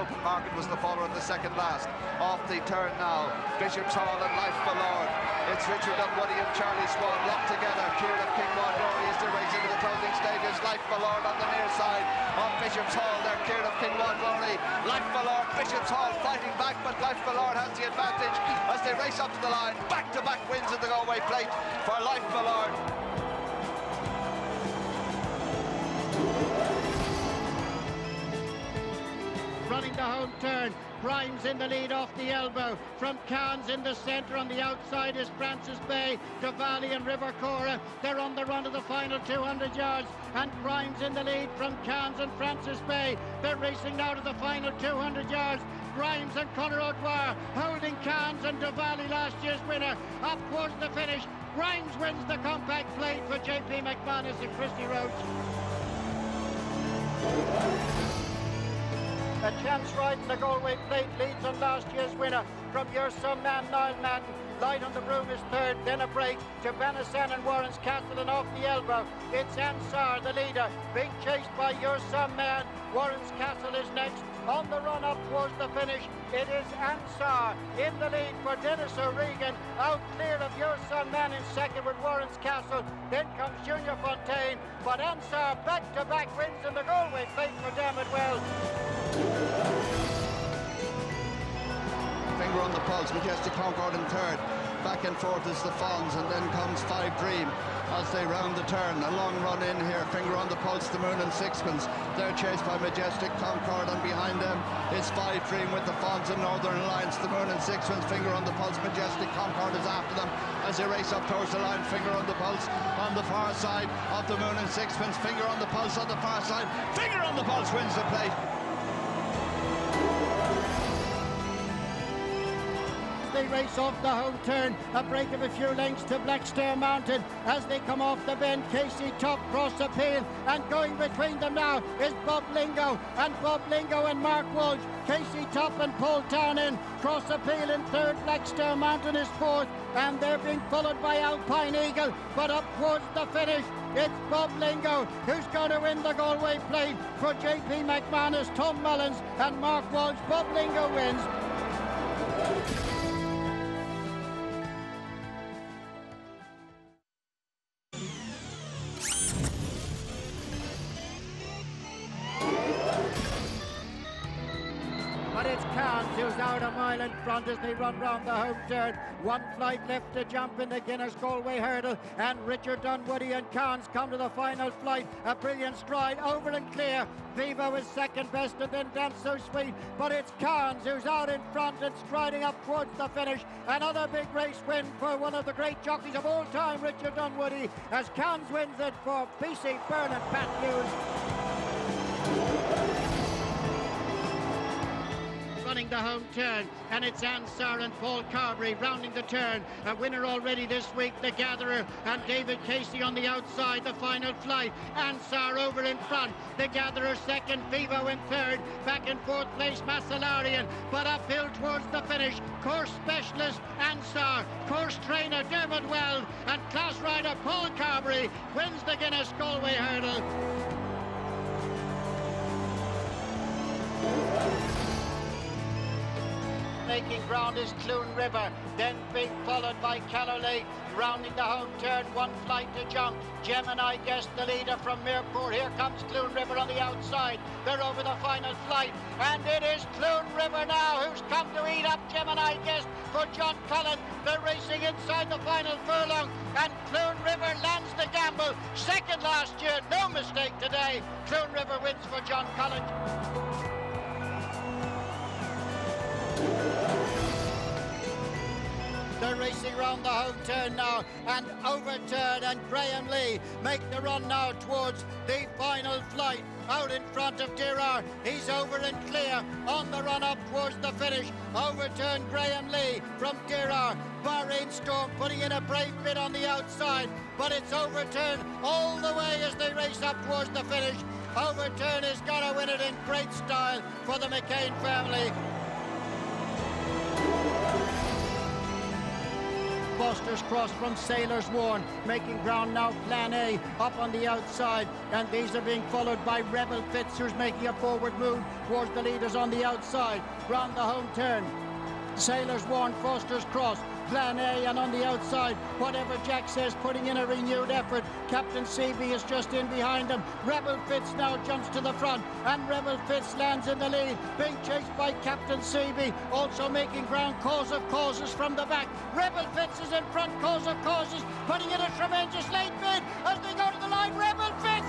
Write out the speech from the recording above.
Open Market was the follower at the second last. Off the turn now, Bishop's Hall and Life Ballard. It's Richard Dunwoody and Charlie Swan locked together. Kieran of King Maud Rory is the race into the closing stages. Life Ballard on the near side of Bishop's Hall there. Kieran of King Maud Rory. Life Ballard, Bishop's Hall fighting back, but Life Ballard has the advantage as they race up to the line. Back-to-back wins at the Galway plate for Life Ballard. Running the home turn, Grimes in the lead off the elbow. From Cairns in the centre, on the outside is Francis Bay, Davali and River Cora. They're on the run to the final 200 yards, and Grimes in the lead from Cairns and Francis Bay. They're racing now to the final 200 yards. Grimes and Conor O'Dwyer holding Cairns and Davali, last year's winner, up towards the finish. Grimes wins the compact plate for JP McManus and Christy Roach. A chance ride in the Galway plate leads on last year's winner from Your Some Man, Niall Madden. Light on the Broom is third, then a break to Banassan and Warren's Castle, and off the elbow it's Ansar, the leader, being chased by Your Some Man. Warren's Castle is next. On the run up towards the finish, it is Ansar in the lead for Dennis O'Regan, out clear of Your Some Man in second with Warren's Castle. Then comes Junior Fontaine, but Ansar back-to-back wins in the Galway plate for Dermot Wells. Finger on the pulse, Majestic Concord in third. Back and forth is the Fonz, and then comes Five Dream as they round the turn. A long run in here, finger on the pulse, the Moon and Sixpence. They're chased by Majestic Concord, and behind them is Five Dream with the Fonz and Northern Alliance. The Moon and Sixpence, finger on the pulse, Majestic Concord is after them as they race up towards the line. Finger on the pulse on the far side of the Moon and Sixpence. Finger on the pulse on the far side. Finger on the pulse wins the plate. They race off the home turn, a break of a few lengths to Blackstair Mountain as they come off the bend. Casey Top cross appeal, and going between them now is Bob Lingo and Mark Walsh. Casey Top and Paul Townend cross appeal in third. Blackstair Mountain is fourth, and they're being followed by Alpine Eagle, but up towards the finish it's Bob Lingo who's going to win the Galway plate for JP McManus, Tom Mullins and Mark Walsh. Bob Lingo wins. But it's Cairns who's out a mile in front as they run round the home turn. One flight left to jump in the Guinness Galway hurdle, and Richard Dunwoody and Cairns come to the final flight. A brilliant stride, over and clear. Vivo is second best, and then Dance So Sweet. But it's Cairns who's out in front and striding up towards the finish. Another big race win for one of the great jockeys of all time, Richard Dunwoody, as Cairns wins it for BC Byrne and Pat Hughes. Running the home turn, and it's Ansar and Paul Carberry rounding the turn. A winner already this week, the Gatherer, and David Casey on the outside. The final flight, Ansar over in front, the Gatherer second, Vivo in third. Back in fourth place, Massalarian, but uphill towards the finish. Course specialist Ansar, course trainer Dermot Wells, and class rider Paul Carberry wins the Guinness Galway hurdle. Making ground is Clune River, then being followed by Callow Lake. Rounding the home turn, one flight to jump. Gemini Guest, the leader from Mirpur. Here comes Clune River on the outside. They're over the final flight, and it is Clune River now who's come to eat up Gemini Guest for John Cullen. They're racing inside the final furlong, and Clune River lands the gamble. Second last year, no mistake today. Clune River wins for John Cullen. They're racing round the home turn now, and Overturn and Graham Lee make the run now towards the final flight. Out in front of Dirrar, he's over and clear on the run up towards the finish. Overturn Graham Lee from Dirrar. Bahrain Storm putting in a brave bid on the outside, but it's Overturn all the way as they race up towards the finish. Overturn is going to win it in great style for the McCain family. Foster's Cross from Sailor's Warn, making ground now. Plan A up on the outside, and these are being followed by Rebel FITZ, who's making a forward move towards the leaders on the outside. Round the home turn, Sailor's Warn, Foster's Cross, Plan A, and on the outside, whatever Jack says, putting in a renewed effort. Captain CB is just in behind him. Rebel FITZ now jumps to the front, and Rebel FITZ lands in the lead, being chased by Captain CB, also making ground. Cause of Causes from the back. Rebel FITZ is in front. Cause of Causes putting in a tremendous late bid as they go to the line. Rebel FITZ!